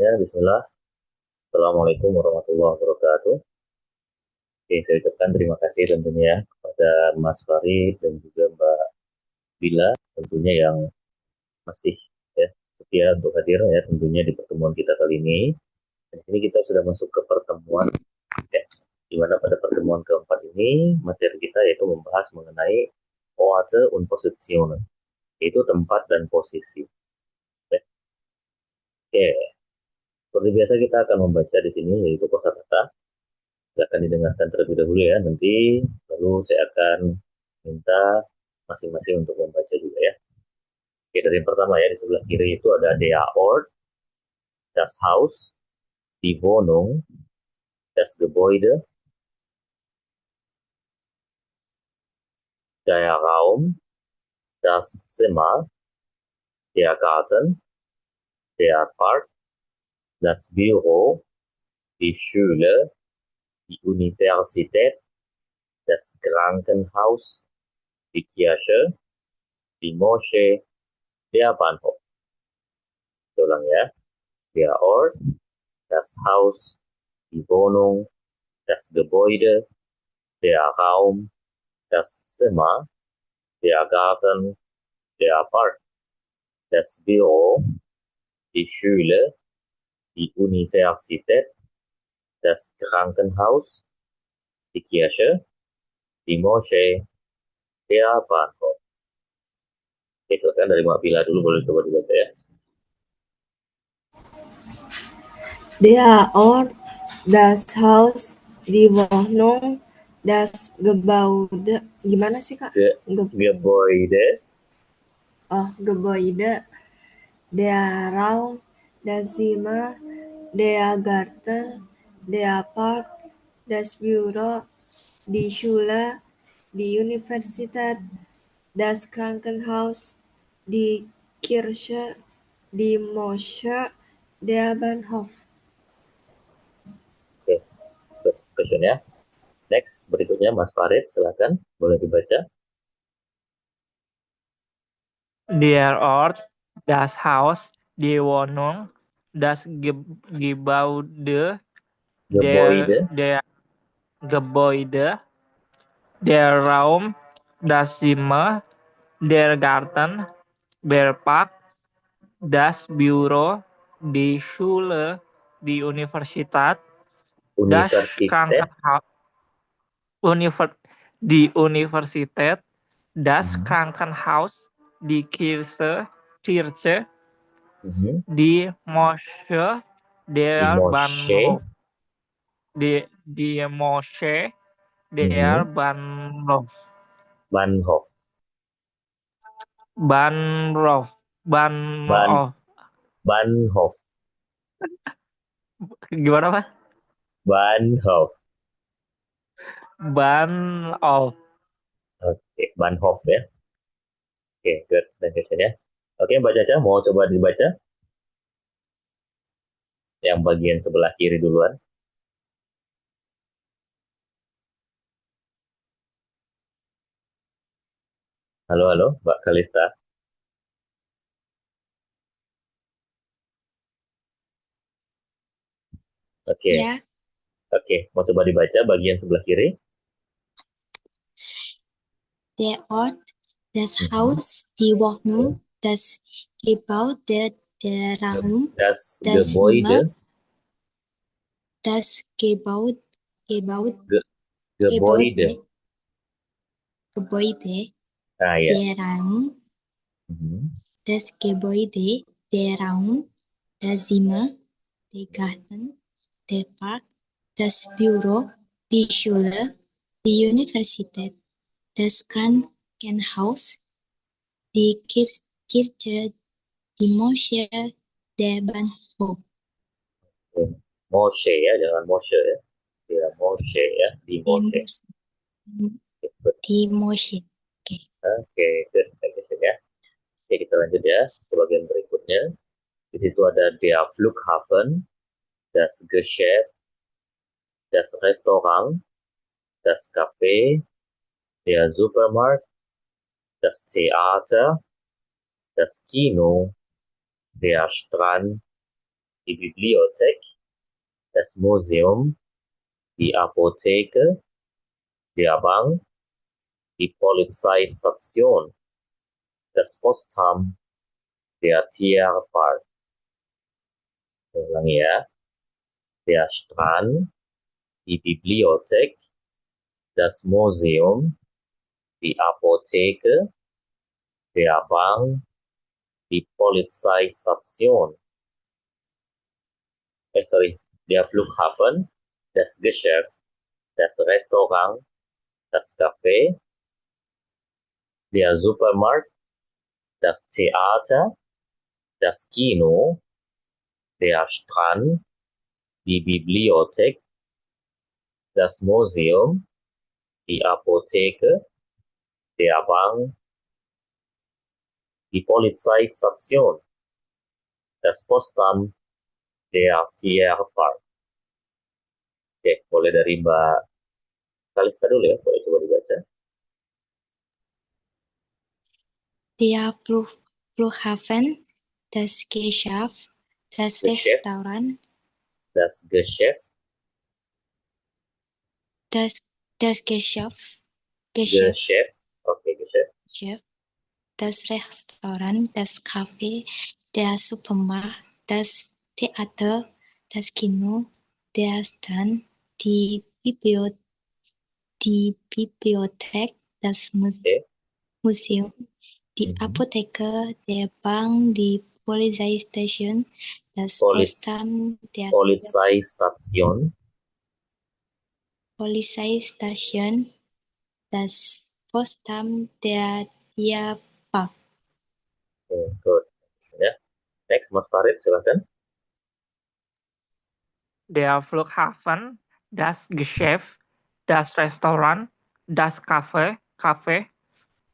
semuanya, bismillah. Assalamualaikum warahmatullahi wabarakatuh. Oke, saya ucapkan terima kasih tentunya kepada Mas Farid dan juga Mbak Bila tentunya yang masih ya setia untuk hadir ya tentunya di pertemuan kita kali ini. Dan di sini kita sudah masuk ke pertemuan ya, di mana pada pertemuan keempat ini materi kita yaitu membahas mengenai Orte und Position, yaitu tempat dan posisi. Ya. Oke, seperti biasa kita akan membaca di sini yaitu kosakata. Silakan didengarkan terlebih dahulu ya. Nanti lalu saya akan minta masing-masing untuk membaca juga ya. Oke, dari yang pertama ya, di sebelah kiri itu ada der Ort, das Haus, die Wohnung, das Gebäude, der Raum, das Zimmer, der Garten, der Park, das Büro, die Schule, die Universität, das Krankenhaus, die Kirche, die Moschee, der Bahnhof. Saya ulang ya. Der Ort, das Haus, die Wohnung, das Gebäude, der Raum, das Zimmer, der Garten, der Park, das Büro, die Schule, die Universität, das Krankenhaus, die Kirche, die Moschee, der Bahnhof. Oke, silakan dari Mbak Bila dulu, boleh coba dibaca ya. Der Ort, das Haus, die Wohnung, das Gebäude. Gimana sih, Kak? Gebäude, Gebäude, der Raum, das Zimmer, der Garten, der Park, das Büro, die Schule, die Universität, das Krankenhaus, die Kirche, die Moschee, der Bahnhof. oke, good question ya. Next, berikutnya Mas Farid, silakan, boleh dibaca. Der Ort, das Haus, die Wohnung, das Gebäude, Gebäude, der Gebäude, der Raum, das Zimmer, der Garten, der Park, das Büro, die Schule, die Universität, das Universität, Krankenhaus, die Universität, das Krankenhaus, die Kirche, die Moschee, der die Bahnhof, Moschee, die Moschee, der Bahnhof, Bahnhof, Bahnhof, Bahnhof. Bahnhof, Gimana, Pak? Bahnhof. Bahnhof. Oke, Bahnhof ya. Oke, good. Dan ya. Oke, Mbak Caca, mau coba dibaca yang bagian sebelah kiri duluan. Halo, halo, Mbak Kalista. Oke, Ya, oke, mau coba dibaca bagian sebelah kiri. der Ort, das Haus, die Wohnung, das Gebäude, der Raum, Das das Zimmer, Gebäude, das Gebäude, Gebäude. Gebäude, Nah, ya. der Raum, das Gebäude, der Raum, das Zimmer, der Garten, der Park, das Büro, die Schule, die Universität, das Krankenhaus, die Kirche, die Moschee, der Bahnhof. Moshe ya, jangan Moshe ya. Ya, Moshe ya, di Moshe. Di Moschee. Oke, good. Thank you, ya. Oke, kita lanjut ya ke bagian berikutnya. Di situ ada der Flughafen, das Geschäft, das Restaurant, das Café, der Supermarkt, das Theater, das Kino, der Strand, die Bibliothek, das Museum, die Apotheke, der Bank, die Polizeistation, das Postamt, der Tierpark. Ulangi ya. Der Strand, die Bibliothek, das Museum, die Apotheke, der Bank, die Polizeistation. Der Flughafen, das Geschäft, das Restaurant, das Café, der Supermarkt, das Theater, das Kino, der Strand, die Bibliothek, das Museum, die Apotheke, der Bank, die Polizeistation, das Postamt, der Tierpark. Oke, boleh dari Mbak Kalista dulu ya, boleh coba dibaca. Der Flughafen, das Geschäft, das Geschäft. Restaurant, Das Geschäft, das Geschäft, Geschäft, oke, Geschäft, das Restaurant, das Café, der Supermarkt, das Theater, das Kino, der Strand, die Bibliothek, das oke. Museum, die Apotheke, der Bank, die Polizeistation, das Postamt, der Polizeistation, Polizeistation, das Postamt, der Tierpark. oke, good. Ya. Next, Mas Farid, silakan. Der Flughafen, das Geschäft, das Restaurant, das Café,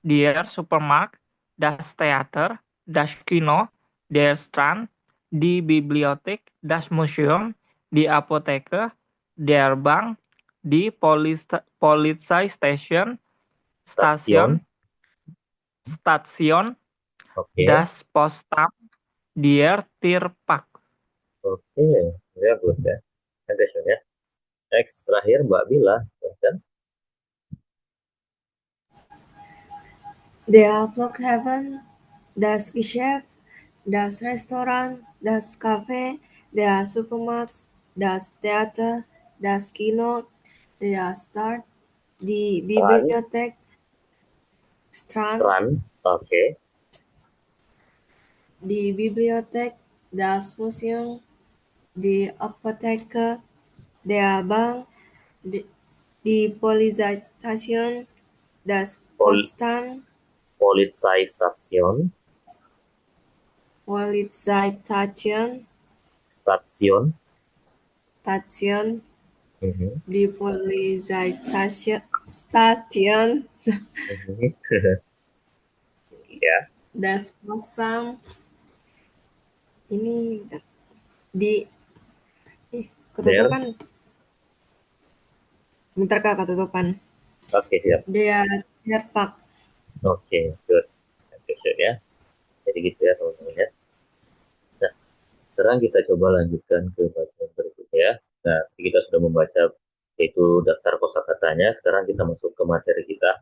der Supermarkt, das Theater, das Kino, der Strand, die Bibliothek, das Museum, die Apotheke, der Bank, die Polizeistation, Station, Oke. das Postamt, der Tierpark. Oke, ya good ya. Attention ya. Next, terakhir Mbak Bila, silakan. Der Flughafen, das Geschäft, das Restaurant, das Café, der Supermarkt, das Theater, das Kino, der Start, die Bibliothek, Strand, oke. die Bibliothek, das Museum, die Apotheke, der Bank, die Polizeistation, das Postamt, Polizeistation, Station, Station, die Polizeistation, ya. das Postamt, ini di ketutupan. Bentar Kak, ketutupan. Oke, siap. Dia Tierpark. Oke, good. Attention ya. Jadi gitu ya teman-teman ya. Nah, sekarang kita coba lanjutkan ke bagian berikutnya. Nah, kita sudah membaca yaitu daftar kosakatanya. Sekarang kita masuk ke materi kita.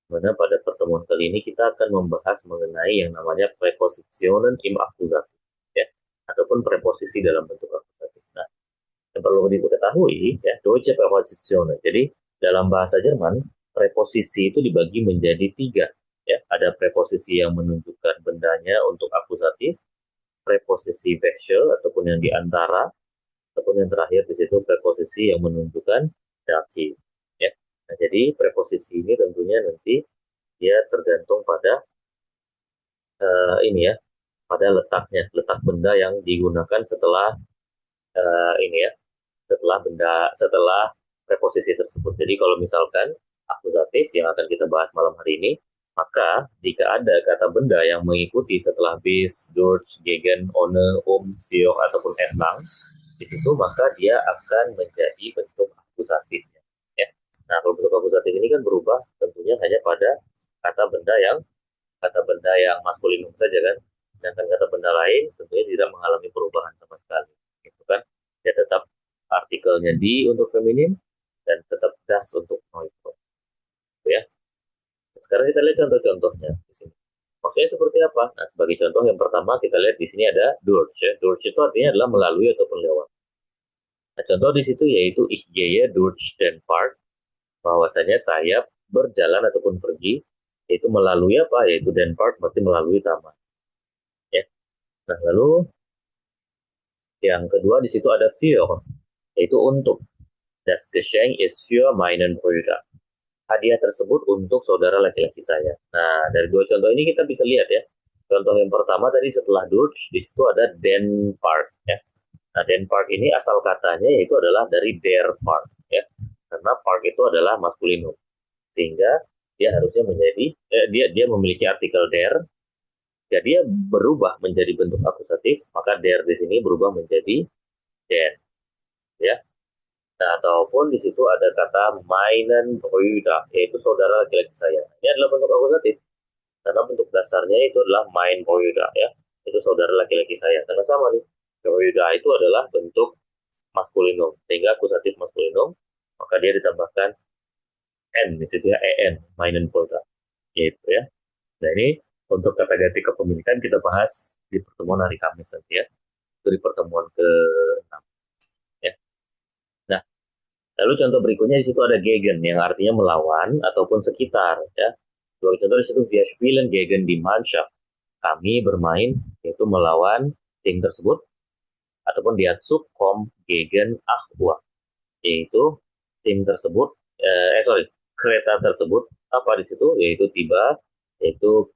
Mana pada pertemuan kali ini kita akan membahas mengenai yang namanya Präpositionen im Akusatif, ya, ataupun preposisi dalam bentuk akusatif. Nah, yang perlu diketahui ya, Deutsche Präpositionen. Jadi dalam bahasa Jerman, preposisi itu dibagi menjadi 3. Ya, ada preposisi yang menunjukkan bendanya untuk akusatif, preposisi Wechsel ataupun yang diantara, ataupun yang terakhir di situ preposisi yang menunjukkan dativ. Ya, nah, jadi preposisi ini tentunya nanti dia tergantung pada ini ya, pada letak benda yang digunakan setelah ini ya, setelah preposisi tersebut. Jadi kalau misalkan akusatif yang akan kita bahas malam hari ini, maka jika ada kata benda yang mengikuti setelah bis, durch, gegen, ohne, für ataupun entlang di situ, maka dia akan menjadi bentuk akusatifnya. Ya. Nah, kalau bentuk akusatif ini kan berubah tentunya hanya pada kata benda yang maskulinum saja kan. Sedangkan kata benda lain tentunya tidak mengalami perubahan sama sekali. Ya tetap artikelnya di untuk feminin dan tetap das untuk neutral. Ya. Sekarang kita lihat contoh-contohnya di sini. Maksudnya seperti apa? Nah, sebagai contoh yang pertama kita lihat di sini ada durch. Ya. Durch itu artinya adalah melalui ataupun lewat. Nah, contoh di situ yaitu ich gehe durch den Park, bahwasanya saya berjalan ataupun pergi, yaitu melalui apa? Yaitu den Park berarti melalui taman. Ya. Nah, lalu yang kedua di situ ada für, yaitu untuk. Das Geschenk ist für meinen Bruder. Hadiah tersebut untuk saudara laki-laki saya. Nah, dari dua contoh ini kita bisa lihat ya. Contoh yang pertama tadi setelah durch, di situ ada den Park ya. Nah, den Park ini asal katanya yaitu adalah dari der Park ya. Karena park itu adalah maskulinum. Sehingga dia harusnya menjadi dia memiliki artikel der. Jadi dia berubah menjadi bentuk akusatif, maka der di sini berubah menjadi den ya. Nah, ataupun di situ ada kata meinen Brüder, yaitu saudara laki-laki saya. Ini adalah bentuk akusatif. Karena bentuk dasarnya itu adalah mein Brüder ya. Itu saudara laki-laki saya. Karena sama nih. Brüder itu adalah bentuk maskulinum. Sehingga akusatif maskulinum, maka dia ditambahkan n, di situ ya en, meinen Brüder. Gitu ya. Nah, ini untuk kata ganti kepemilikan kita bahas di pertemuan hari Kamis nanti ya. Itu di pertemuan ke-6. Ya. Nah, lalu contoh berikutnya di situ ada gegen yang artinya melawan ataupun sekitar ya. Dua contoh di situ wir spielen gegen die Mannschaft. Kami bermain yaitu melawan tim tersebut ataupun dia Zug kommt gegen 8 Uhr. Yaitu tim tersebut kereta tersebut apa di situ yaitu tiba yaitu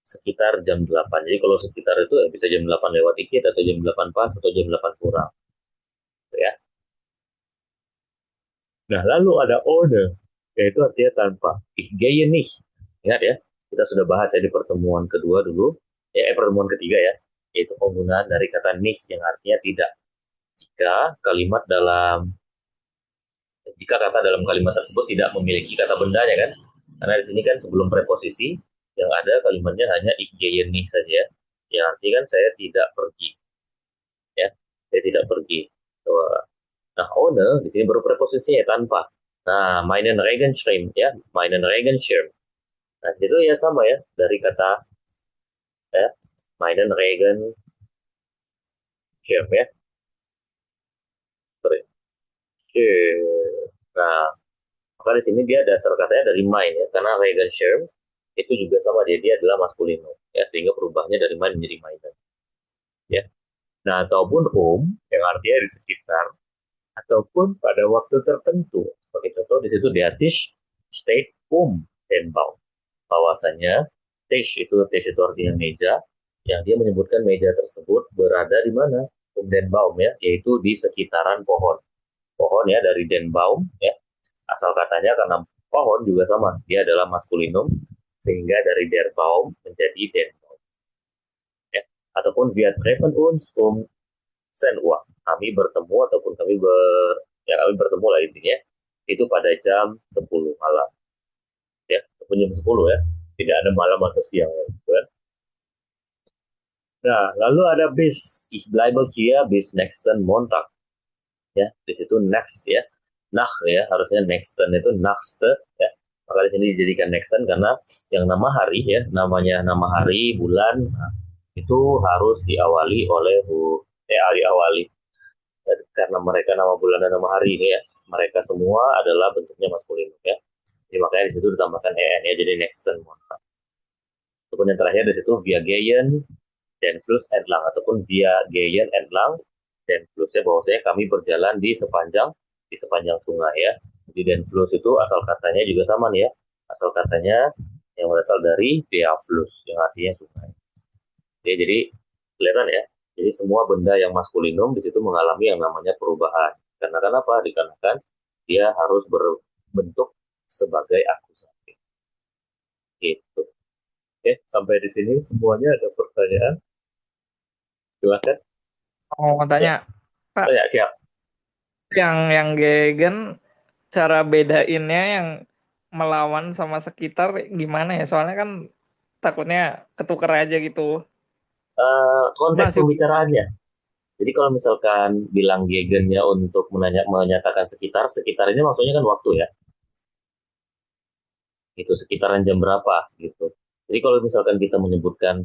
sekitar jam 8. Jadi kalau sekitar itu ya bisa jam 8 lewat dikit atau jam 8 pas atau jam 8 kurang. Ya. Nah, lalu ada ohne, yaitu artinya tanpa. Ich gehe nicht. Ingat ya, kita sudah bahas ya di pertemuan kedua dulu, pertemuan ketiga ya, yaitu penggunaan dari kata nicht yang artinya tidak. Jika kata dalam kalimat tersebut tidak memiliki kata bendanya kan, karena di sini kan sebelum preposisi yang ada kalimatnya hanya ich gehe nicht saja, yang artinya kan saya tidak pergi, ya, saya tidak pergi. Nah, ohne di sini baru preposisinya tanpa. Nah, meinen Regenschirm ya, meinen Regenschirm. Nah, itu ya sama ya dari kata ya, meinen Regenschirm ya. Sorry. Nah, maka di sini dia dasar katanya dari mein ya, karena Regenschirm itu juga sama dia adalah maskulinum ya, sehingga perubahannya dari mein menjadi meinen. Ya. Nah, ataupun yang artinya di sekitar ataupun pada waktu tertentu. Sebagai contoh di situ der Tisch steht den Baum. Bahwasanya Tisch itu artinya meja, yang dia menyebutkan meja tersebut berada di mana? Den Baum ya, yaitu di sekitaran pohon. Pohon ya dari den Baum ya. Asal katanya karena pohon juga sama, dia adalah maskulinum sehingga dari der Baum menjadi den Baum. Ya. Ataupun wir treffen uns 10 Uhr. Kami bertemu ataupun kami bertemu lah intinya itu pada jam 10 malam ya, ataupun jam 10 ya, tidak ada malam atau siang ya, gitu kan? Nah, lalu ada bis ich bleibe hier bis nächsten Montag ya, di situ next ya, nach ya, harusnya nächsten itu nächste ya, maka di sini dijadikan nächsten karena yang nama hari ya, namanya nama hari bulan, nah, itu harus diawali oleh diawali karena mereka nama bulan dan nama hari ini ya, mereka semua adalah bentuknya maskulinum ya. Jadi makanya di situ ditambahkan en ya, jadi nächsten Montag. Ataupun yang terakhir di situ wir gehen den Fluss entlang ataupun wir gehen entlang den Fluss ya, bahwasanya kami berjalan di sepanjang sungai ya. Jadi den Fluss itu asal katanya juga sama nih ya. Asal katanya yang berasal dari der Fluss yang artinya sungai. Ya, jadi kelihatan ya. Jadi semua benda yang maskulinum di situ mengalami yang namanya perubahan. Karena kenapa? Dikarenakan dia harus berbentuk sebagai akusatif. Gitu. Oke, sampai di sini semuanya ada pertanyaan. Silakan. Mau tanya, Pak, Ya, siap. yang gegen cara bedainnya yang melawan sama sekitar gimana ya? Soalnya kan takutnya ketuker aja gitu. Konteks Masih pembicaraannya. Jadi kalau misalkan bilang gegennya untuk menyatakan sekitar, sekitar ini maksudnya kan waktu ya. Itu sekitaran jam berapa gitu. Jadi kalau misalkan kita menyebutkan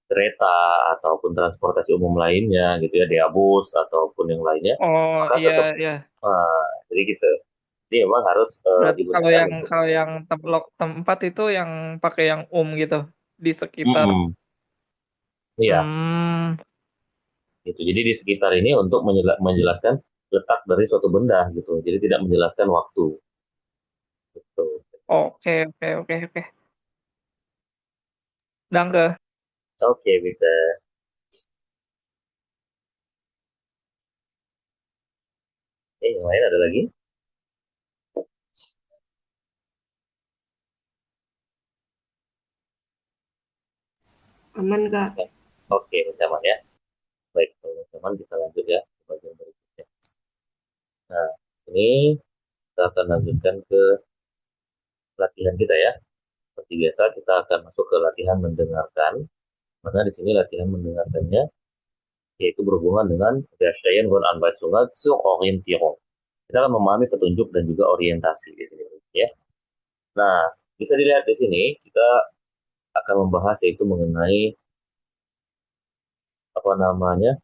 kereta ataupun transportasi umum lainnya gitu ya, Deabus ataupun yang lainnya, Oh maka iya tetap iya. jadi gitu. Jadi memang harus Berarti digunakan untuk kalau yang tempat itu yang pakai yang gitu di sekitar. Mm-mm. Iya, Hmm, gitu. Jadi di sekitar ini untuk menjelaskan letak dari suatu benda gitu. Jadi tidak menjelaskan waktu gitu. oke oke oke oke. Danke. Oke, bisa. Yang lain ada lagi? Aman, Kak. Oke, sama ya. Baik, teman-teman kita lanjut ya ke bagian berikutnya. Nah, ini kita akan lanjutkan ke latihan kita ya. Seperti biasa, kita akan masuk ke latihan mendengarkan. Mana di sini latihan mendengarkannya yaitu berhubungan dengan Verstehen von Anweisungen zur Orientierung. Kita akan memahami petunjuk dan juga orientasi di sini ya. Nah, bisa dilihat di sini kita akan membahas yaitu mengenai apa namanya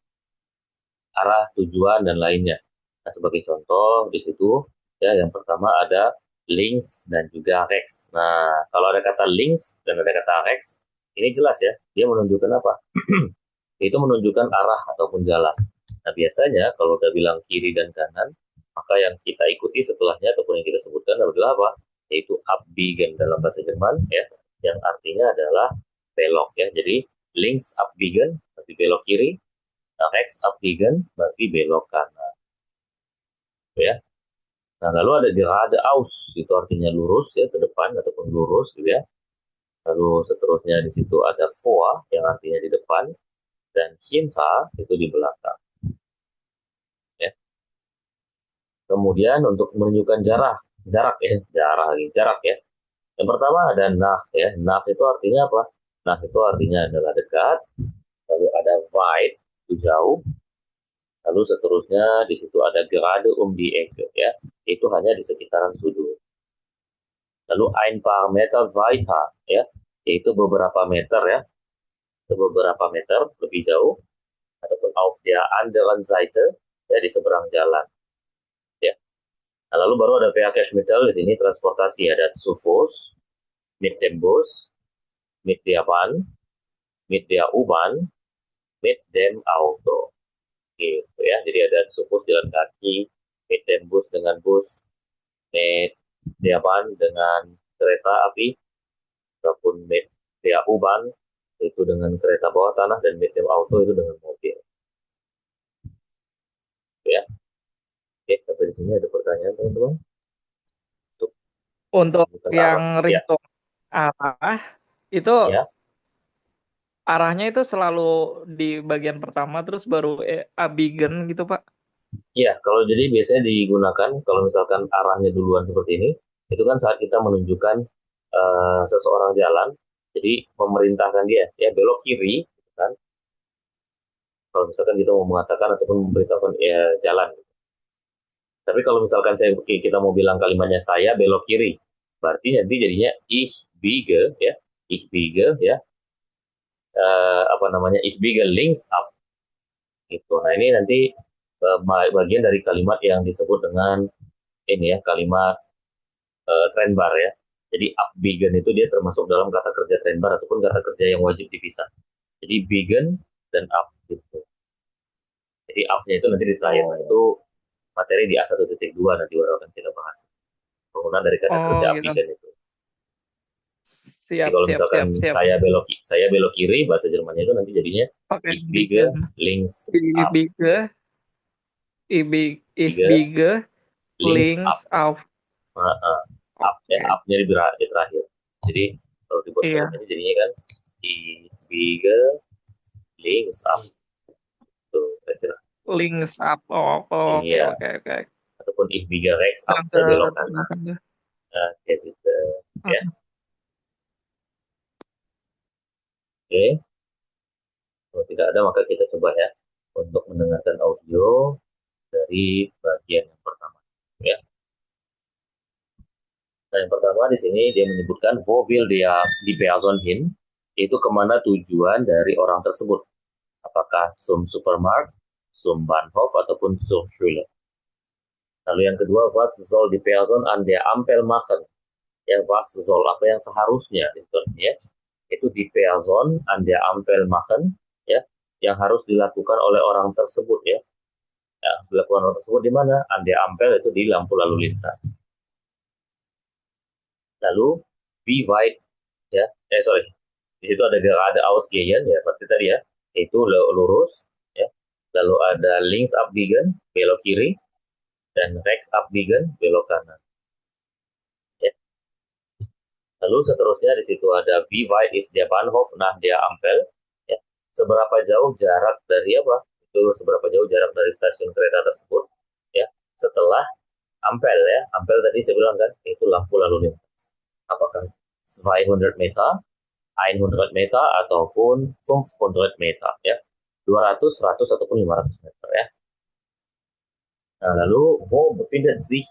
arah, tujuan dan lainnya. Nah, sebagai contoh di situ ya yang pertama ada links dan juga rechts. Nah, kalau ada kata links dan ada kata rechts, ini jelas ya, dia menunjukkan apa? Itu menunjukkan arah ataupun jalan. Nah, biasanya kalau udah bilang kiri dan kanan, maka yang kita ikuti setelahnya ataupun yang kita sebutkan adalah apa? Yaitu abbiegen dalam bahasa Jerman ya, yang artinya adalah belok ya. Jadi links abbiegen berarti belok kiri, rechts abbiegen berarti belok kanan ya. Nah, lalu ada geradeaus, itu artinya lurus ya, ke depan ataupun lurus gitu ya. Lalu seterusnya di situ ada vor, yang artinya di depan, dan hinter, itu di belakang. Ya. Kemudian untuk menunjukkan jarak ya. Yang pertama ada nach ya. Nach itu artinya apa? Nach itu artinya adalah dekat. Lalu ada weit, itu jauh. Lalu seterusnya di situ ada gerade die Ecke ya. Itu hanya di sekitaran sudut. Lalu ein paar Meter weiter ya, yaitu beberapa meter ya, beberapa meter lebih jauh ataupun auf der anderen Seite ya di seberang jalan ya. Nah, lalu baru ada Verkehrsmittel di sini transportasi ada zu Fuß, mit dem Bus, mit der Bahn, mit der U-Bahn, mit dem Auto gitu ya. Jadi ada zu Fuß jalan kaki, mit dem Bus dengan bus, mit der Bahn dengan kereta api, ataupun mit der U-Bahn itu dengan kereta bawah tanah dan mit dem Auto itu dengan mobil ya. Oke, sampai di sini ada pertanyaan teman-teman Untuk bukan yang arah ya. Risto arah itu Ya, arahnya itu selalu di bagian pertama terus baru abigen gitu Pak. ya, kalau jadi biasanya digunakan kalau misalkan arahnya duluan seperti ini, itu kan saat kita menunjukkan seseorang jalan, jadi memerintahkan dia ya belok kiri, kan? Kalau misalkan kita mau mengatakan ataupun memberitahukan ya jalan. Tapi kalau misalkan kita mau bilang kalimatnya saya belok kiri, berarti nanti jadinya ich biege ya, ich biege ya, apa namanya ich biege links up gitu. Nah ini nanti bagian dari kalimat yang disebut dengan ini ya kalimat trendbar ya. Jadi abbiegen itu dia termasuk dalam kata kerja trendbar ataupun kata kerja yang wajib dipisah. Jadi biegen dan up gitu. Jadi up-nya itu nanti di terakhir. Nah, itu materi di A1.2 nanti baru akan kita bahas. Penggunaan dari kata kerja Oh gitu. abbiegen itu. Jadi Siap kalau siap misalkan siap siap. saya belok kiri bahasa Jermannya itu nanti jadinya Pakai ich biege links up. Bige, ich Biege biege links up. links auf. Up ya, Oke. up-nya di terakhir. Jadi kalau dibuat Iya, kalimatnya jadinya kan ich biege links up. Tuh, kira-kira. links up. Oh, oke Iya, oke oke. ataupun if bigger rechts up, Danke, saya belok kanan. danke. Nah, kayak gitu. Ya, Hmm. oke. Kalau tidak ada maka kita coba ya. untuk mendengarkan audio dari bagian yang pertama. Ya. Nah, yang pertama di sini dia menyebutkan wo will die Person hin, itu kemana tujuan dari orang tersebut. Apakah zum Supermarkt, zum Bahnhof, ataupun zur Schule. Lalu yang kedua, was soll die Person an der Ampel machen? Ya, was soll, apa yang seharusnya, gitu, ya. Itu die Person an der Ampel machen, ya, yang harus dilakukan oleh orang tersebut, ya. Ya, dilakukan orang tersebut di mana? An der Ampel itu di lampu lalu lintas. Lalu wie weit, ya, sorry, di situ ada ausgehen, ya, seperti tadi ya, itu lurus, ya. Lalu ada links abbiegen, belok kiri, dan rechts abbiegen, belok kanan. Ya. Lalu seterusnya di situ ada wie weit ist der Bahnhof nach der Ampel, ya. Seberapa jauh jarak dari apa? Itu seberapa jauh jarak dari stasiun kereta tersebut, ya, setelah Ampel, ya. Ampel tadi saya bilang kan, itu lampu lalu lintas. Apakah 200 Meter, 100 Meter, ataupun 500 Meter, ya. 200, 100, ataupun 500 meter, ya. Nah, lalu, wo befindet sich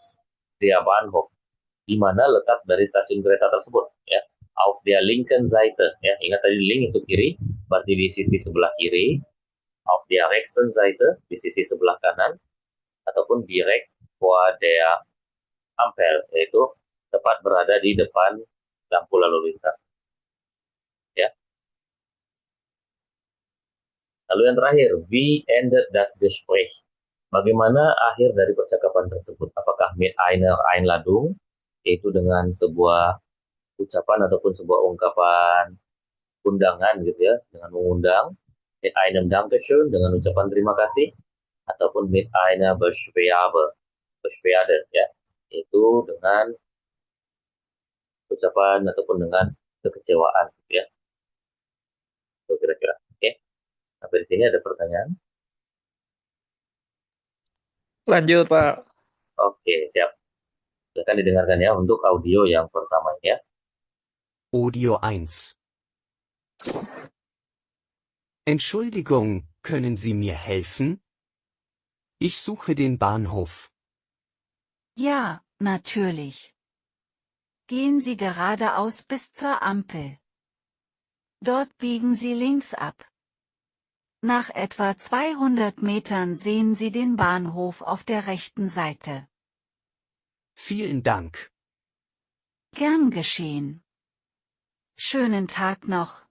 der Bahnhof? Di mana letak dari stasiun kereta tersebut, ya. Auf der linken Seite, ya. Ingat tadi link itu kiri, berarti di sisi sebelah kiri. Auf der rechten Seite, di sisi sebelah kanan, ataupun direkt vor der Ampel, yaitu tepat berada di depan lampu lalu lintas. Ya. Lalu yang terakhir, wie endet das Gespräch? Bagaimana akhir dari percakapan tersebut? Apakah mit einer Einladung, yaitu dengan sebuah ucapan ataupun sebuah ungkapan undangan gitu ya, dengan mengundang, mit einem Dankeschön, dengan ucapan terima kasih, ataupun mit einer Beschwerde, ya, itu dengan ucapan ataupun dengan kekecewaan gitu ya. Itu kira-kira. Oke. Sampai di sini ada pertanyaan? Lanjut, Pak. Oke, siap. Silakan didengarkan ya untuk audio yang pertama ini ya. Audio 1. Entschuldigung, können Sie mir helfen? Ich suche den Bahnhof. Ja, natürlich. Gehen Sie geradeaus bis zur Ampel. Dort biegen Sie links ab. Nach etwa 200 Metern sehen Sie den Bahnhof auf der rechten Seite. Vielen Dank. Gern geschehen. Schönen Tag noch.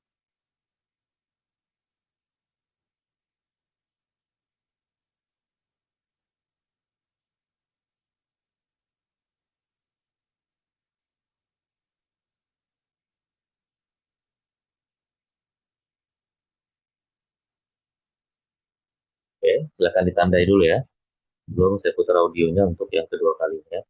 Oke, silakan ditandai dulu ya. Belum saya putar audionya untuk yang kedua kalinya ya.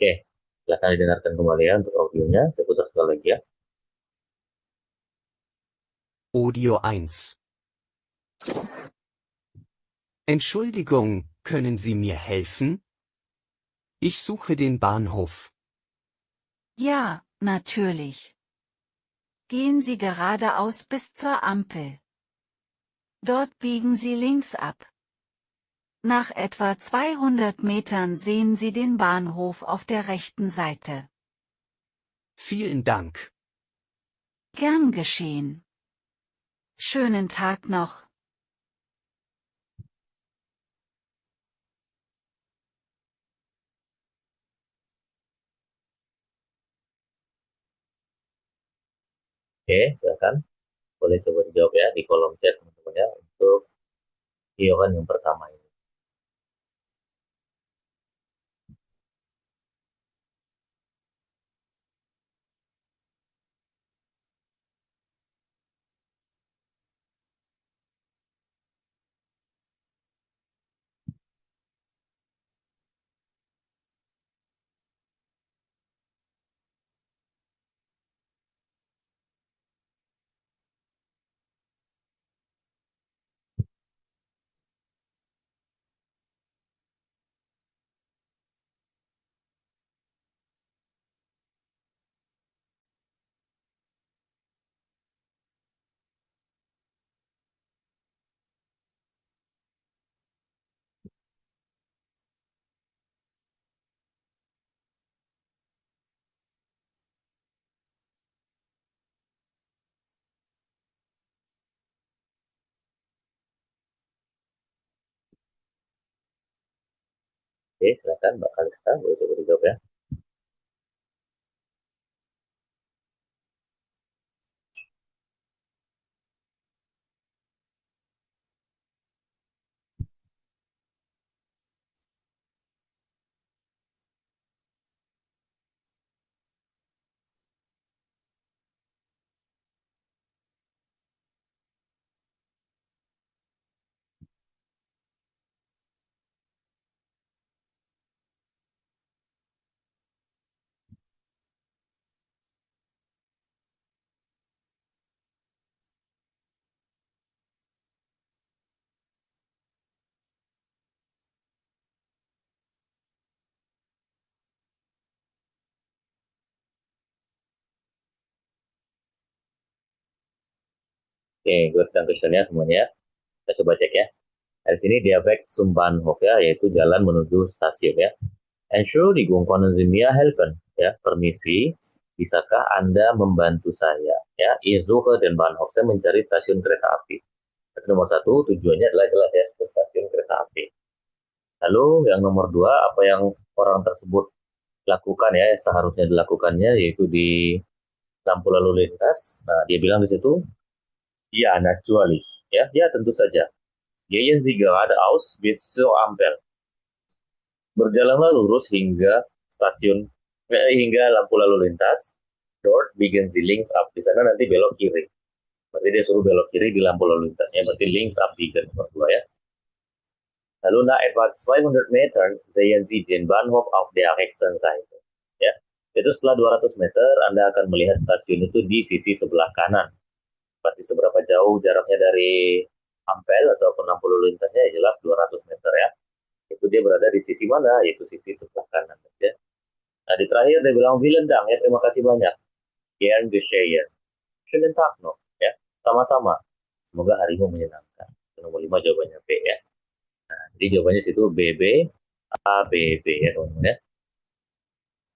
Oke, silakan didengarkan kembali ya untuk audionya. Saya putar sekali lagi ya. Audio 1. Entschuldigung, können Sie mir helfen? Ich suche den Bahnhof. Ja, natürlich. Gehen Sie geradeaus bis zur Ampel. Dort biegen Sie links ab. Nach etwa 200 Metern sehen Sie den Bahnhof auf der rechten Seite. Vielen Dank. Gern geschehen. Schönen Tag noch. Oke, silakan. Boleh coba dijawab ya di kolom chat teman-teman ya untuk jawaban yang pertama ini. Oke, silakan Mbak Kalista, boleh coba dijawab ya. Oke, good. Dan questionnya semuanya. Kita coba cek ya. Di sini dia back zum Bahnhof ya, yaitu jalan menuju stasiun ya. Entschuldigung, können Sie mir helfen? Ya, permisi, bisakah Anda membantu saya? Ya, ich suche den Bahnhof. Saya mencari stasiun kereta api. Tapi nomor satu, tujuannya adalah jelas ya, ke stasiun kereta api. Lalu yang nomor dua, apa yang orang tersebut lakukan ya, seharusnya dilakukannya, yaitu di lampu lalu lintas. Nah, dia bilang di situ, ya, natürlich. Ya, tentu saja. Gehen Sie geradeaus bis zur Ampel. Berjalanlah lurus hingga hingga lampu lalu lintas. Dort biegen Sie links ab. Di sana nanti belok kiri. Berarti dia suruh belok kiri di lampu lalu lintasnya. Berarti links abbiegen nomor 2 ya. Lalu nach etwa 200 Metern sehen Sie den Bahnhof auf der rechten Seite. Ya. Itu setelah 200 meter Anda akan melihat stasiun itu di sisi sebelah kanan. Berarti seberapa jauh jaraknya dari Ampel atau lampu lalu lintasnya, ya jelas 200 meter ya. Itu dia berada di sisi mana? Yaitu sisi sebelah kanan ya. Nah, di terakhir dia bilang vielen Dank ya, terima kasih banyak. Gern geschehen. Schönen Tag noch ya. Sama-sama. Semoga harimu menyenangkan. Nomor 5 jawabannya B ya. Nah, jadi jawabannya situ BB A B B ya teman-teman ya.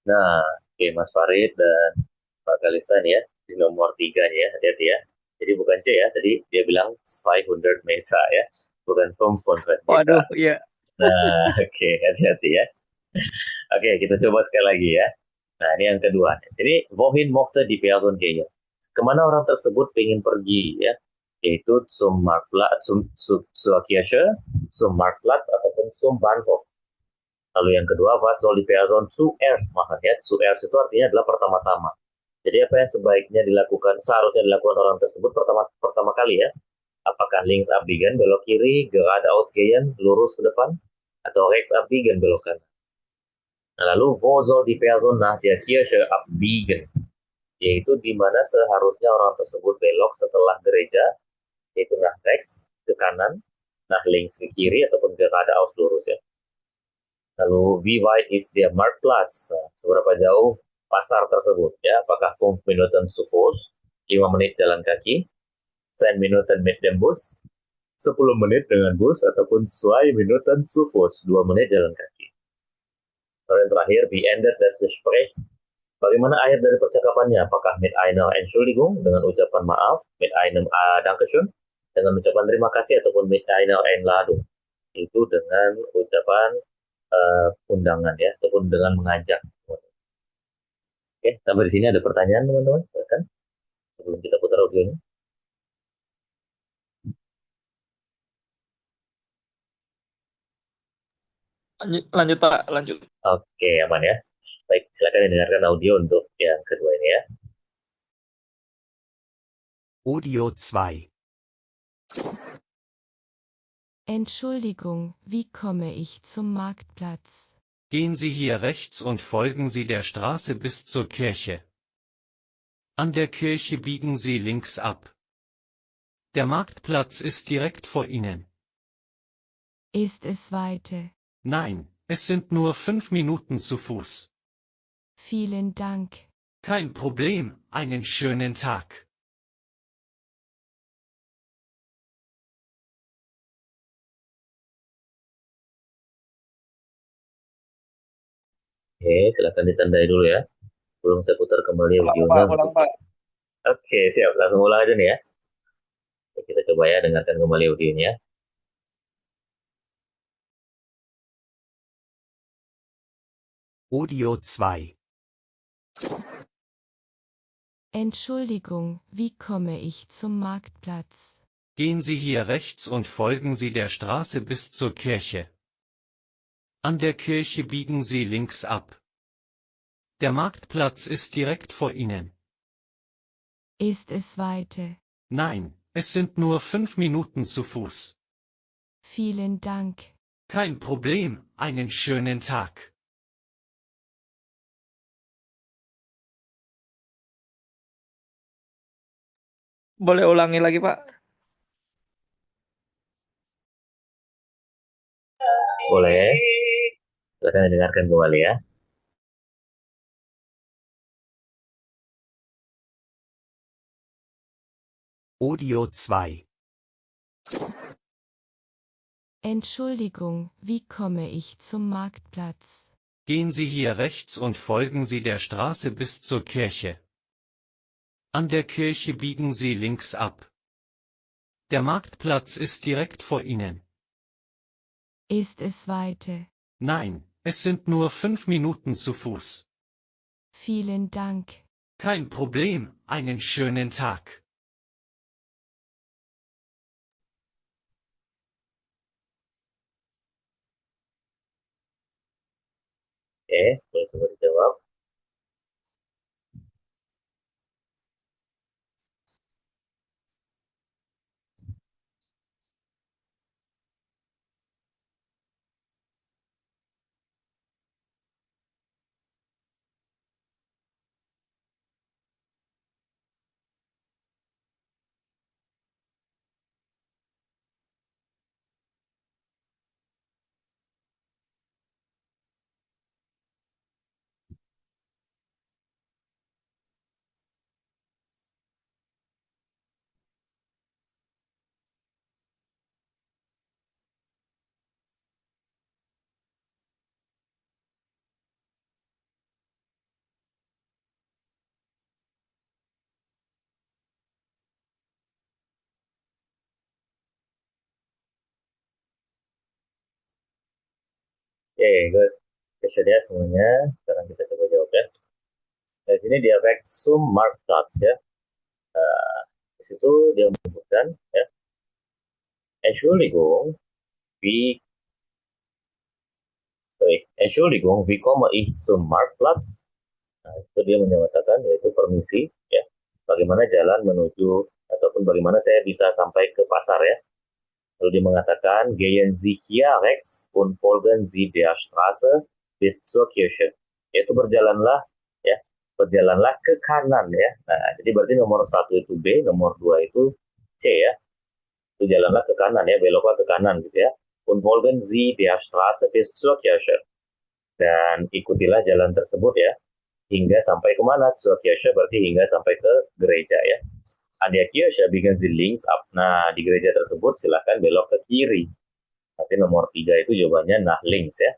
Nah, oke Mas Farid dan Pak Kalista nih ya di nomor 3 nih ya, hati-hati ya. Jadi bukan C ya, tadi dia bilang 500 meter ya, bukan 500 meter. Waduh, iya. Nah, oke, hati-hati ya. Oke, kita coba sekali lagi ya. Nah, ini yang kedua. Jadi, wohin mochte die Person gehen? Kemana orang tersebut ingin pergi ya? Yaitu zum Marktplatz, zur Kirche, zum Marktplatz ataupun zum Bahnhof. Lalu yang kedua, was soll die Person zuerst machen ya? Zuerst itu artinya adalah pertama-tama. Jadi apa yang sebaiknya dilakukan, seharusnya dilakukan orang tersebut pertama kali ya? Apakah links abbiegen, belok kiri, geradeaus gehen, lurus ke depan, atau rechts abbiegen, belok kanan? Nah, lalu wo soll die Person nach der Kirche abbiegen? Yaitu di mana seharusnya orang tersebut belok setelah gereja, yaitu nach rechts ke kanan, nach links ke kiri, ataupun geradeaus lurus ya. Lalu wie weit ist der Marktplatz? Nah, seberapa jauh pasar tersebut ya? Apakah 5 Minuten zu Fuß, 5 menit jalan kaki, 10 Minuten mit dem Bus, 10 menit dengan bus, ataupun 2 Minuten zu Fuß, 2 menit jalan kaki. Lalu yang terakhir, wie endet das Gespräch? Bagaimana akhir dari percakapannya? Apakah mit einer Entschuldigung, dengan ucapan maaf, mit einem Dankeschön, dengan ucapan terima kasih, ataupun mit einer Einladung, itu dengan ucapan undangan ya, ataupun dengan mengajak. Oke, sampai di sini ada pertanyaan teman-teman, silakan sebelum kita putar audionya. Lanjut Pak, lanjut. Oke, aman ya. Baik, silakan dengarkan audio untuk yang kedua ini ya. Audio 2. Entschuldigung, wie komme ich zum Marktplatz? Gehen Sie hier rechts und folgen Sie der Straße bis zur Kirche. An der Kirche biegen Sie links ab. Der Marktplatz ist direkt vor Ihnen. Ist es weiter? Nein, es sind nur 5 Minuten zu Fuß. Vielen Dank. Kein Problem, einen schönen Tag. Oke, silakan ditandai dulu ya. Belum saya putar kembali audionya. Ulang Pak. Oke, siap. Langsung ulang aja nih ya. Kita coba ya, dengarkan kembali audionya. Audio 2. Entschuldigung, wie komme ich zum Marktplatz? Gehen Sie hier rechts und folgen Sie der Straße bis zur Kirche. An der Kirche biegen Sie links ab. Der Marktplatz ist direkt vor Ihnen. Ist es weiter? Nein, es sind nur 5 Minuten zu Fuß. Vielen Dank. Kein Problem, einen schönen Tag. Boleh ulangi lagi, Pak? Boleh. Silakan didengarkan kembali ya. Audio 2. Entschuldigung, wie komme ich zum Marktplatz? Gehen Sie hier rechts und folgen Sie der Straße bis zur Kirche. An der Kirche biegen Sie links ab. Der Marktplatz ist direkt vor Ihnen. Ist es weiter? Nein, es sind nur 5 Minuten zu Fuß. Vielen Dank. Kein Problem, einen schönen Tag. Oke, boleh coba dijawab. Oke, good. Question ya semuanya. Sekarang kita coba jawab ya. Di sini dia Wexum Marktplatz ya. Di situ dia menyebutkan ya, Entschuldigung, wie Entschuldigung, wie komme ich zum Marktplatz? Nah, itu dia menyatakan yaitu permisi ya. Bagaimana jalan menuju ataupun bagaimana saya bisa sampai ke pasar ya. Lalu dia mengatakan, gehen Sie hier rechts und folgen Sie der Straße bis zur Kirche. Yaitu berjalanlah ke kanan ya. Nah, jadi berarti nomor 1 itu B, nomor 2 itu C ya. Itu jalanlah ke kanan ya, beloklah ke kanan gitu ya. Und folgen Sie der Straße bis zur Kirche. Dan ikutilah jalan tersebut ya, hingga sampai kemana? Zur Kirche berarti hingga sampai ke gereja ya. An der Kirche biegen Sie links ab. Nah, di gereja tersebut silahkan belok ke kiri. Tapi nomor 3 itu jawabannya nach links ya.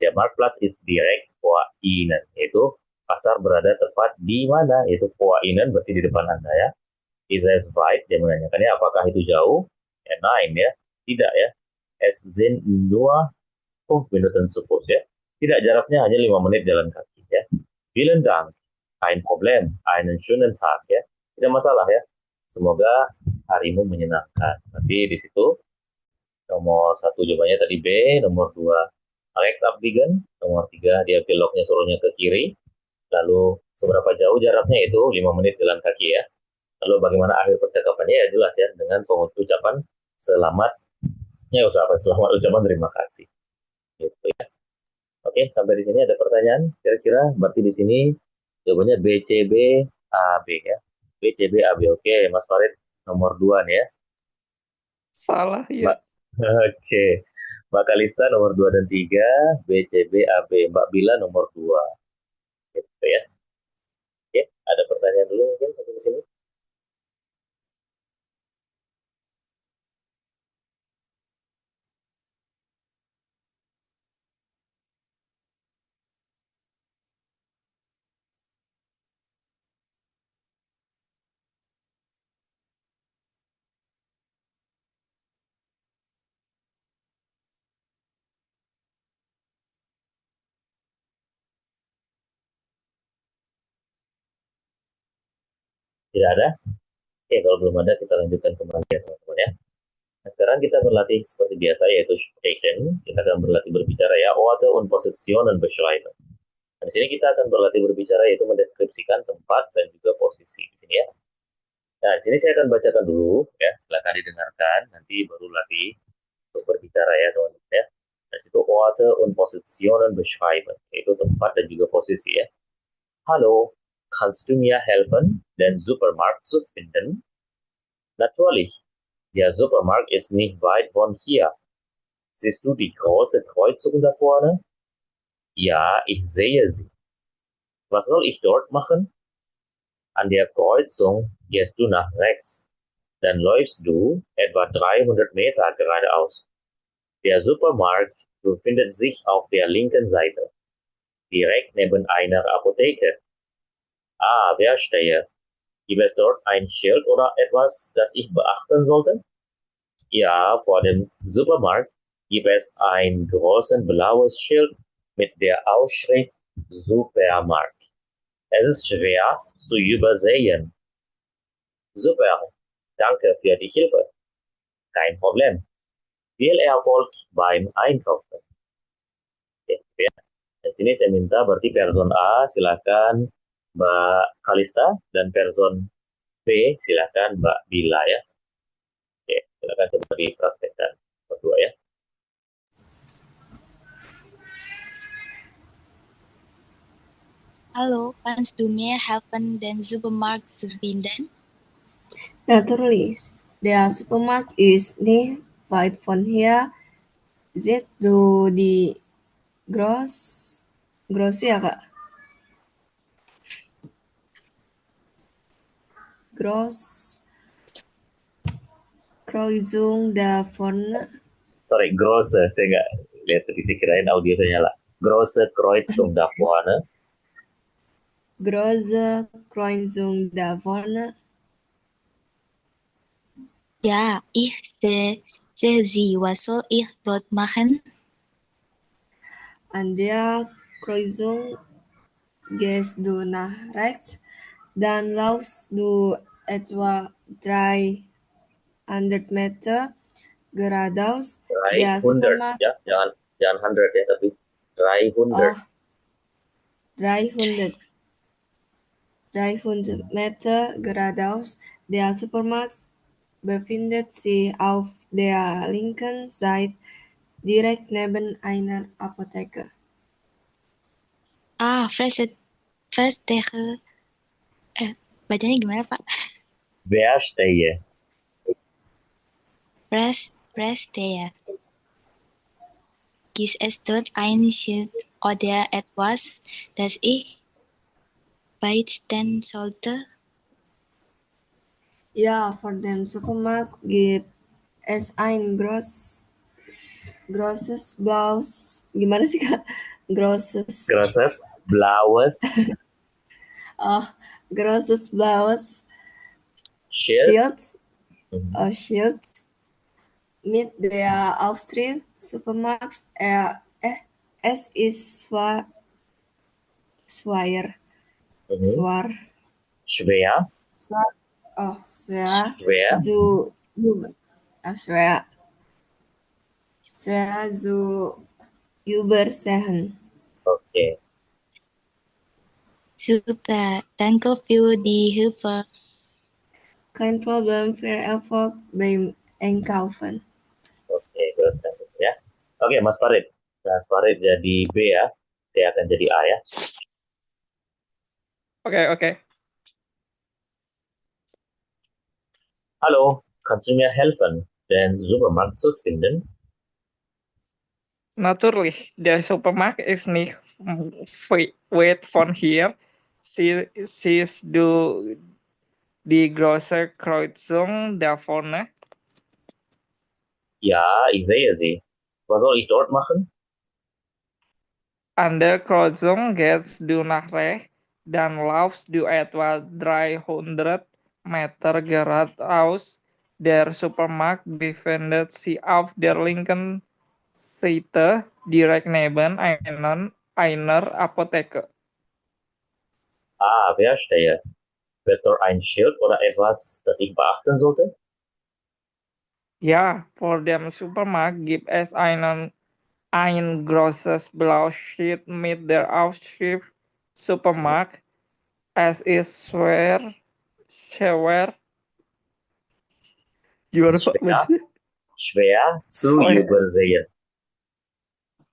Der Marktplatz ist direkt vor Ihnen. Itu pasar berada tepat di mana? Itu vor Ihnen berarti di depan Anda ya. Is es weit? Dia menanyakan ya, apakah itu jauh? Ya, nein ya. Tidak ya. Es sind nur 5 Minuten zu Fuß ya. Tidak, jaraknya hanya 5 menit jalan kaki ya. Vielen Dank. Kein Problem. Einen schönen Tag ya. Tidak masalah ya. Semoga harimu menyenangkan. Nanti di situ nomor 1 jawabannya tadi B, nomor 2 Alex abbiegen, nomor 3 dia beloknya suruhnya ke kiri. Lalu seberapa jauh jaraknya itu 5 menit jalan kaki ya. Lalu bagaimana akhir percakapannya ya jelas ya dengan pengucapan selamat. Ya usah apa selamat ucapan terima kasih. Gitu ya. Oke, sampai di sini ada pertanyaan kira-kira berarti di sini jawabannya B C B A B ya. B C B A B. Oke, Mas Farid nomor 2 nih ya. Salah ya. Mbak. Oke. Mbak Kalista nomor 2 dan 3, B C B A B. Mbak Bila nomor 2. Gitu ya. Oke, ada pertanyaan dulu mungkin sampai di sini. Tidak ada? Oke, kalau belum ada kita lanjutkan kembali ya teman-teman ya. Nah, sekarang kita berlatih seperti biasa yaitu sprechen. Kita akan berlatih berbicara ya. Orte und Positionen beschreiben. Nah, di sini kita akan berlatih berbicara yaitu mendeskripsikan tempat dan juga posisi di sini ya. Nah, di sini saya akan bacakan dulu ya. Silakan didengarkan. Nanti baru latih untuk berbicara ya teman-teman ya. Nah, situ Orte und Positionen beschreiben, yaitu tempat dan juga posisi ya. Hallo, kannst du mir helfen, den Supermarkt zu finden? Natürlich. Der Supermarkt ist nicht weit von hier. Siehst du die große Kreuzung da vorne? Ja, ich sehe sie. Was soll ich dort machen? An der Kreuzung gehst du nach rechts. Dann läufst du etwa 300 Meter geradeaus. Der Supermarkt befindet sich auf der linken Seite, direkt neben einer Apotheke. Ah, Verstehe. Gibt es dort ein Schild oder etwas, das ich beachten sollte? Ja, vor dem Supermarkt gibt es ein großes blaues Schild mit der Aufschrift Supermarkt. Es ist schwer zu übersehen. Super, danke für die Hilfe. Kein Problem. Viel Erfolg beim Einkaufen. Oke, ya. Di sini saya minta berarti person A silakan Mbak Kalista dan person B silakan Mbak Bila ya. Oke, silakan coba dipraktekkan berdua ya. Hallo, kannst du mir helfen, den Supermarkt zu finden? Natürlich. Der Supermarkt ist nicht weit von hier. Siehst du die große Kreuzung da vorne? Sorry, große, saya nggak lihat tadi, saya kirain audio saya nyala. Große Kreuzung da vorne. Große Kreuzung da vorne? Ja, ich sehe sie. Was soll ich dort machen? An der Kreuzung gehst du nach rechts, dann laufst du etwa 300 Meter geradeaus. Der 300 Supermarkt, ya, jangan 100 ya, tapi 300. 300 Meter geradeaus. Der Supermarkt befindet sich auf der linken Seite, direkt neben einer Apotheke. Ah, Verstehe. Bacanya gimana, Pak? Verstehe. Verstehe. Gibt es dort ein Schild oder etwas, das ich beachten sollte? Ja, vor dem Supermarkt gibt es ein großes blaues, gimana sih Kak? Großes Blaues blaues Schild. Schild mit der Aufschrift Supermarkt. Es ist schwer. Schwer. Schwer zu übersehen. Oke. Super, danke für die Hilfe. Kein Problem, viel Erfolg beim Einkaufen. Oke, good. Ya. Oke, Mas Farid. Mas Farid jadi B ya. Saya akan jadi A ya. Oke. Hallo, kannst du mir helfen, den Supermarkt zu finden? Natürlich, der Supermarkt ist nicht weit von hier. Siehst du die große Kreuzung da vorne? Ja, ich sehe sie. Was soll ich dort machen? An der Kreuzung gehst du nach rechts, dann laufst du etwa 300 Meter geradeaus. Der Supermarkt befindet sich auf der linken Seite, direkt neben einer Apotheke. Ah, Verstehe. Gibt es dort ein Schild oder etwas, das ich beachten sollte? Ja, vor dem Supermarkt gibt es ein großes blaues Schild mit der Aufschrift Supermarkt. Es ist schwer, gimana Pak Schwer, bacanya? schwer zu Schwer, übersehen.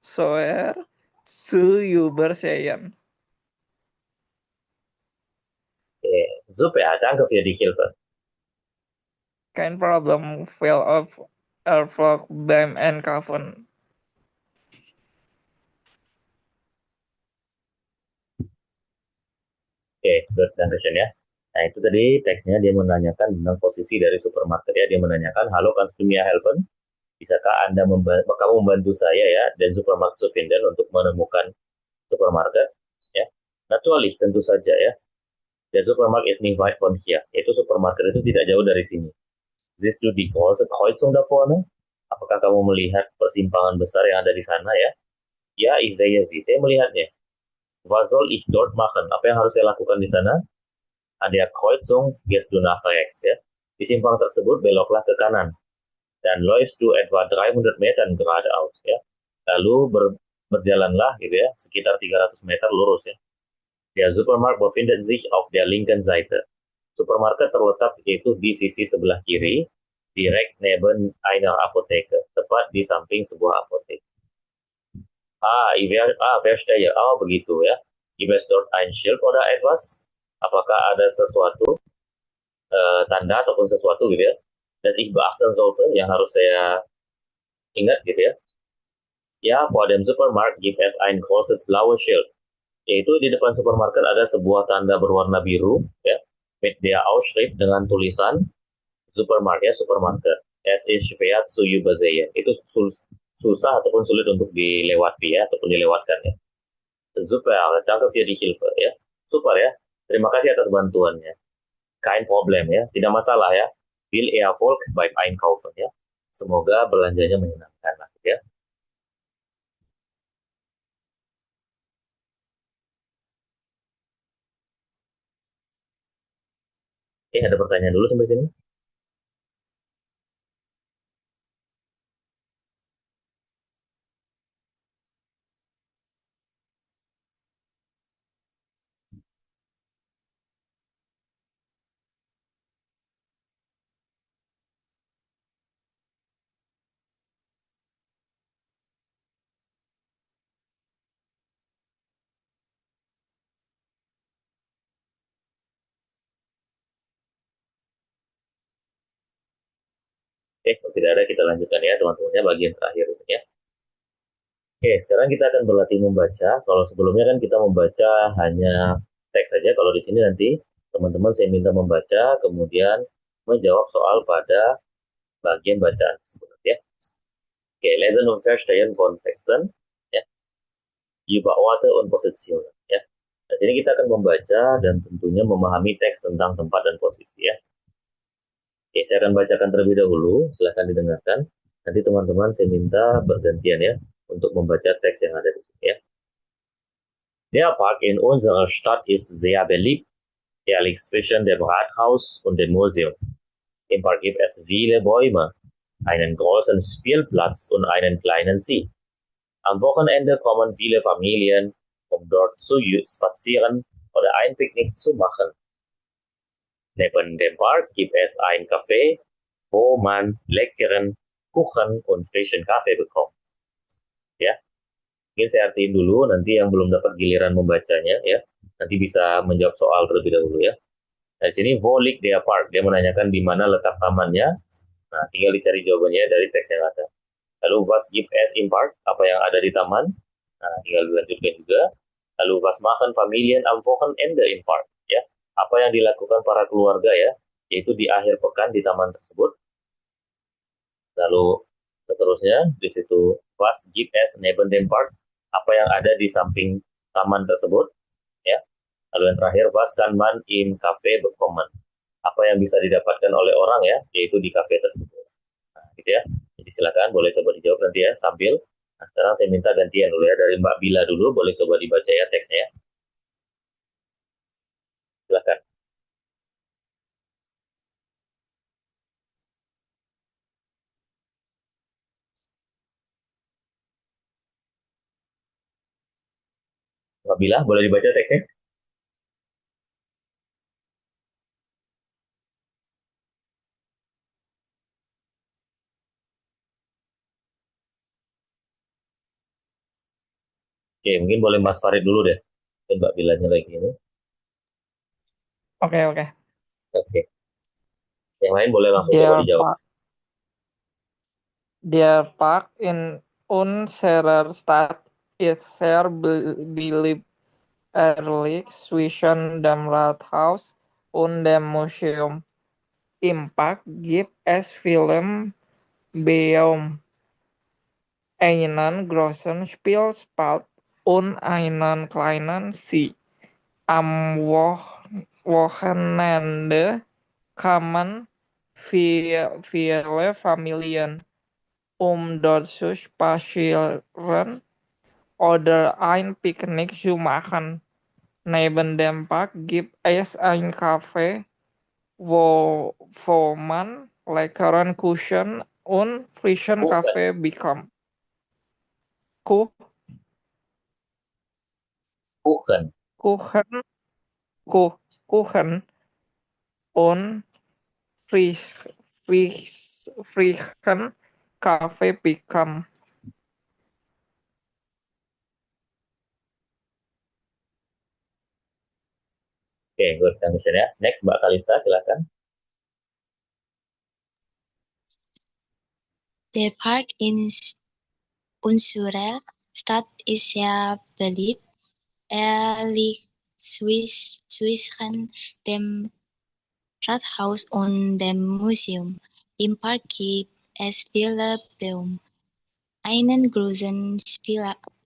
schwer zu übersehen. Okay, super, danke für die Hilfe. Kein Problem, Phil of Airflock beim Einkaufen. Oke, good, danke schön ya. Nah, itu tadi teksnya dia menanyakan tentang posisi dari supermarket ya. Dia menanyakan, halo, kannst du mir helfen? Bisakah kamu membantu saya ya dan supermarket zu finden untuk menemukan supermarket? Ya, natürlich, tentu saja ya. Der Supermarkt ist nicht weit von hier. Yaitu supermarket itu tidak jauh dari sini. Siehst du die große Kreuzung da vorne? Apakah kamu melihat persimpangan besar yang ada di sana ya? Ya, ich sehe sie. Saya melihatnya. Was soll ich dort machen? Apa yang harus saya lakukan di sana? An der Kreuzung gehst du nach rechts ya. Di simpang tersebut beloklah ke kanan. Dan läufst du etwa 300 Meter geradeaus ya. Lalu berjalanlah gitu ya, sekitar 300 meter lurus ya. Der Supermarkt befindet sich auf der linken Seite. Supermarket terletak yaitu di sisi sebelah kiri, direkt neben einer Apotheke, tepat di samping sebuah apotek. Verstehe. Oh, begitu ya. Gibt es dort ein Schild oder etwas? Apakah ada sesuatu, tanda ataupun sesuatu gitu ya, das ich beachten sollte, yang harus saya ingat gitu ya. Ya, vor dem Supermarkt gibt es ein großes blaues Schild. Yaitu di depan supermarket ada sebuah tanda berwarna biru ya, mit der Ausschrift dengan tulisan supermarket ya, supermarket. Es ist schwer zu übersehen. Itu susah ataupun sulit untuk dilewati ya, ataupun dilewatkan ya. Super, danke für die Hilfe ya. Super ya. Terima kasih atas bantuannya. Kein Problem ya, tidak masalah ya. Viel Erfolg beim Einkaufen ya. Semoga belanjanya menyenangkan lah ya. Ada pertanyaan dulu sampai sini? Kalau tidak ada kita lanjutkan ya teman-temannya bagian terakhir ini ya. Sekarang kita akan berlatih membaca. Kalau sebelumnya kan kita membaca hanya teks saja. Kalau di sini nanti teman-teman saya minta membaca, kemudian menjawab soal pada bagian bacaan tersebut ya. Lesen und verstehen von Texten ya. Über Orte und Positionen ya. Di sini kita akan membaca dan tentunya memahami teks tentang tempat dan posisi ya. Saya akan bacakan terlebih dahulu, silahkan didengarkan. Nanti teman-teman saya minta bergantian ya untuk membaca teks yang ada di sini ya. Der Park in unserer Stadt ist sehr beliebt. Er liegt zwischen dem Rathaus und dem Museum. Im Park gibt es viele Bäume, einen großen Spielplatz und einen kleinen See. Am Wochenende kommen viele Familien, um dort zu spazieren oder ein Picknick zu machen. Neben dem Park gibt es ein Café, wo man leckeren Kuchen und frischen Kaffee bekommt. Ya, mungkin saya artiin dulu, nanti yang belum dapat giliran membacanya ya, nanti bisa menjawab soal terlebih dahulu ya. Nah, di sini wo liegt der Park? Dia menanyakan di mana letak tamannya. Nah, tinggal dicari jawabannya dari teks yang ada. Lalu was gibt es im Park? Apa yang ada di taman? Nah, tinggal dilanjutkan juga. Lalu was machen Familien am Wochenende im Park? Ya, apa yang dilakukan para keluarga ya, yaitu di akhir pekan di taman tersebut. Lalu seterusnya di situ was gibt es neben dem Park? Apa yang ada di samping taman tersebut ya. Lalu yang terakhir was kann man im Café bekommen? Apa yang bisa didapatkan oleh orang ya, yaitu di kafe tersebut. Nah, gitu ya. Jadi silakan boleh coba dijawab nanti ya sambil. Nah, sekarang saya minta gantian dulu ya dari Mbak Bila dulu, boleh coba dibaca ya teksnya ya. Silakan. Mbak Bila, boleh dibaca teksnya? Oke, mungkin boleh Mas Farid dulu deh. Dan Mbak Bilanya lagi ini. Oke, oke. Oke. Yang lain boleh langsung coba Der dijawab. Park, der Park in unserer Stadt ist sehr beliebt, ehrlich zwischen dem Rathaus und dem Museum. Im Park gibt es viele Bäume, einen großen Spielplatz und einen kleinen See. Am Wochenende kamen viele Familien, um dort zu spazieren oder ein Picknick zu machen. Neben dem Park gibt es ein Café, wo man leckeren Kuchen und frischen Kuchen. Kaffee bekommt. Ku- Kuchen. Kuchen, Kuchen und frisch, frischen Kaffee bekommt. Oke, good condition ya. Next, Mbak Kalista, silakan. Der Park in unserer Stadt ist sehr beliebt. Er liegt zwischen dem Rathaus und dem Museum. Im Park gibt es viele Bäume, einen großen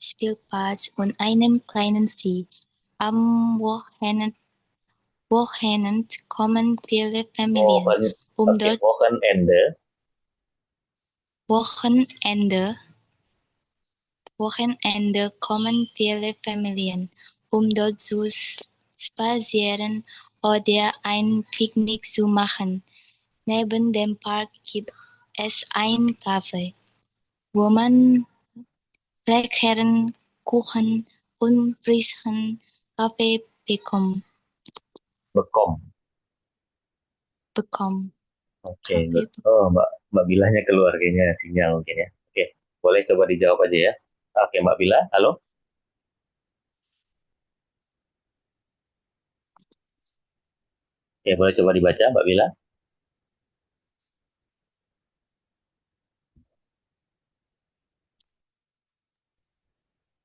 Spielplatz und einen kleinen See. Am Wochenende kommen viele Familien, um Oke, dort Wochenende. Wochenende Wochenende kommen viele Familien, um dort zu spazieren oder ein Picknick zu machen. Neben dem Park gibt es ein Café, wo man leckeren Kuchen und frischen Kaffee Bekom. bekommt. Oke, good. Oh, Mbak Bilanya keluar kayaknya sinyal mungkin ya. Oke, boleh coba dijawab aja ya. Oke, Mbak Bila, halo? Oke, boleh coba dibaca, Mbak Bila?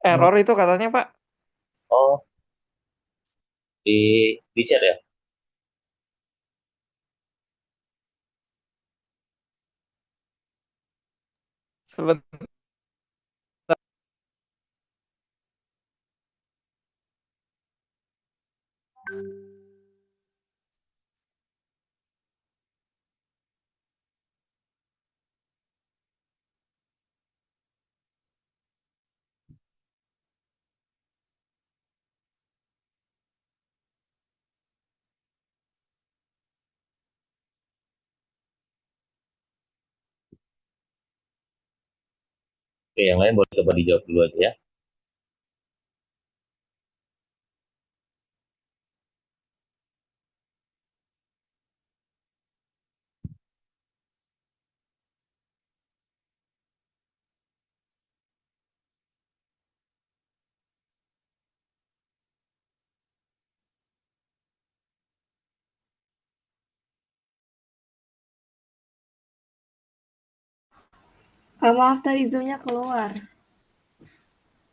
Error itu katanya, Pak. Oh, di chat ya? Sebentar. Oke, yang lain boleh coba dijawab dulu aja ya. Maaf tadi Zoom-nya keluar.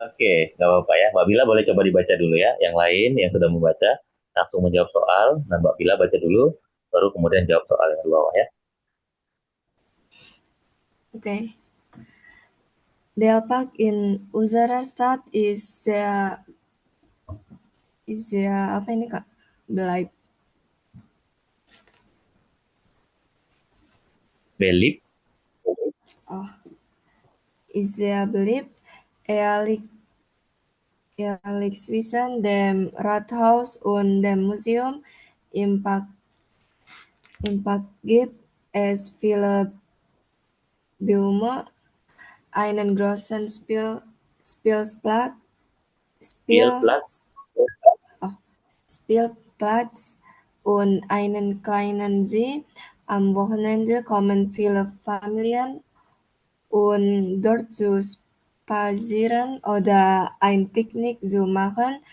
Oke, nggak apa-apa ya. Mbak Bila boleh coba dibaca dulu ya. Yang lain yang sudah membaca, langsung menjawab soal. Nah, Mbak Bila baca dulu, baru kemudian jawab soal yang di bawah ya. Okay. Der Park in unserer Stadt ist sehr apa ini Kak? Beliebt. Belip, Oh, ist sehr beliebt. Er liegt zwischen dem Rathaus und dem Museum. Im Park gibt es viele Bäume, einen großen Spielplatz Spiel, Spielplatz. Spielplatz und einen kleinen See. Am Wochenende kommen viele Familien, um dort zu spazieren oder ein Picknick zu machen.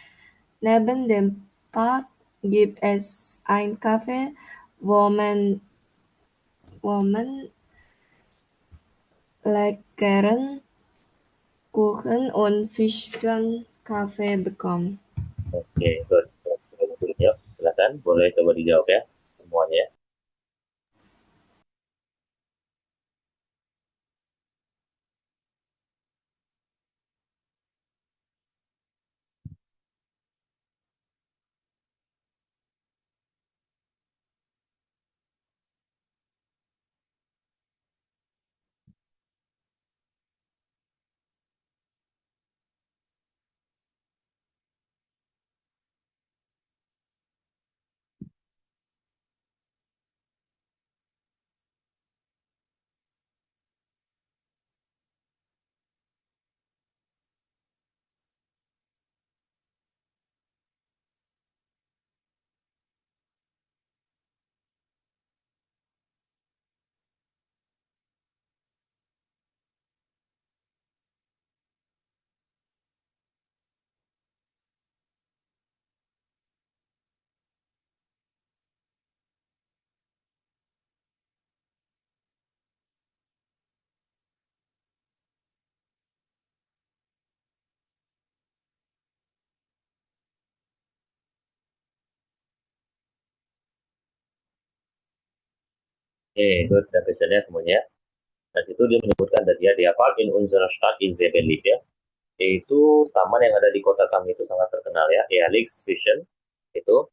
Neben dem Park gibt es ein Café, wo man leckeren Kuchen und Fischchen-Kaffee bekommt. Oke, good. Yuk, silakan. Boleh coba dijawab ya, semuanya. Oke, good. Dan questionnya semuanya. Dan itu dia menyebutkan tadi ya, dia Park in unserer Stadt ist sehr beliebt ya. Yaitu taman yang ada di kota kami itu sangat terkenal ya. Ya, Vision. Itu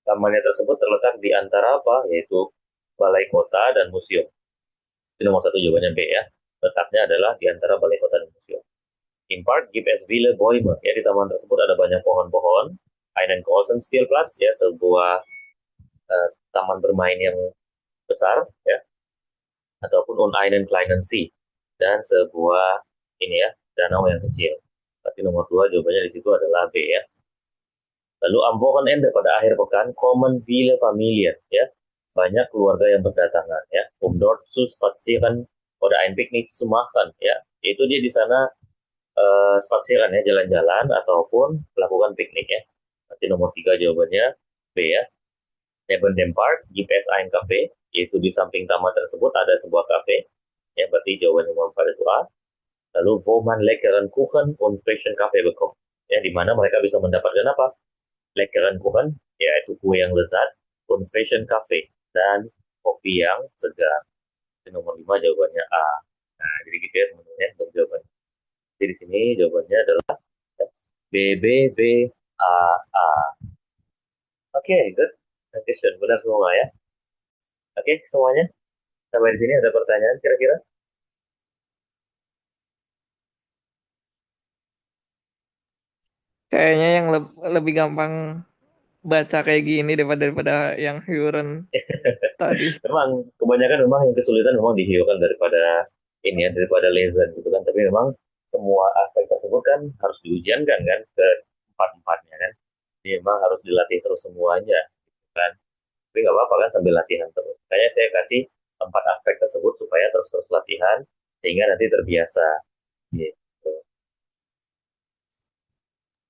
tamannya tersebut terletak di antara apa? Yaitu balai kota dan museum. Itu nomor satu jawabannya B ya. Letaknya adalah di antara balai kota dan museum. In Park gibt es viele Bäume. Ya, di taman tersebut ada banyak pohon-pohon. Einen großen Spielplatz ya, sebuah taman bermain yang besar ya, ataupun und einen kleinen See, dan sebuah ini ya, danau yang kecil. Tapi nomor dua jawabannya di situ adalah B ya. Lalu am Wochenende, pada akhir pekan, kommen viele Familien ya, banyak keluarga yang berdatangan ya, dort zu spazieren oder ein Picknick zu machen ya. Itu dia di sana spazieren ya, jalan-jalan ataupun melakukan piknik ya. Nanti nomor tiga jawabannya B ya. Neben dem Park gibt es ein Café, yaitu di samping taman tersebut ada sebuah kafe. Ya, berarti jawaban nomor 4 itu A. Lalu wo man leckeren Kuchen und frischen Kaffee bekommt. Ya, di mana mereka bisa mendapatkan apa? Leckeren Kuchen, yaitu kue yang lezat, und frischen Kaffee, dan kopi yang segar. Jadi nomor 5 jawabannya A. Nah, jadi gitu ya teman-teman untuk jawabannya. Jadi di sini jawabannya adalah B, B, B, A, A. Oke, good. Question. Benar semua ya. Oke, semuanya. Sampai di sini ada pertanyaan kira-kira? Kayaknya yang lebih gampang baca kayak gini daripada yang Huron tadi. Memang kebanyakan memang yang kesulitan memang dihiukan daripada ini ya, daripada lesson gitu kan. Tapi memang semua aspek tersebut kan harus diujiankan kan ke empat-empatnya kan. Jadi memang harus dilatih terus semuanya gitu kan. Tapi nggak apa-apa kan sambil latihan terus. Kayaknya saya kasih empat aspek tersebut supaya terus-terus latihan sehingga nanti terbiasa gitu.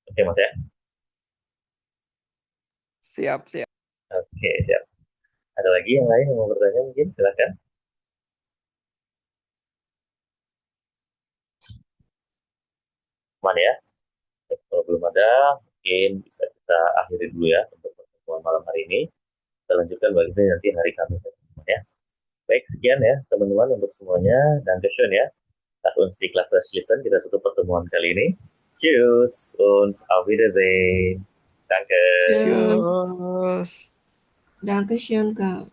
Oke Mas ya? Siap, siap. Oke, siap. Ada lagi yang lain yang mau bertanya mungkin? Silakan. Mana ya? Kalau belum ada, mungkin bisa kita akhiri dulu ya untuk pertemuan malam hari ini. Kita lanjutkan lagi nanti hari Kamis ya. Baik, sekian ya teman-teman untuk semuanya. Dan Dankeschön ya. Lass uns die Klasse schließen. Kita tutup pertemuan kali ini. Tschüss und auf Wiedersehen. Danke. Tschüss. Tschüss. Dankeschön, Kak.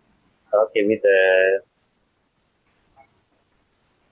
Oke, bitte.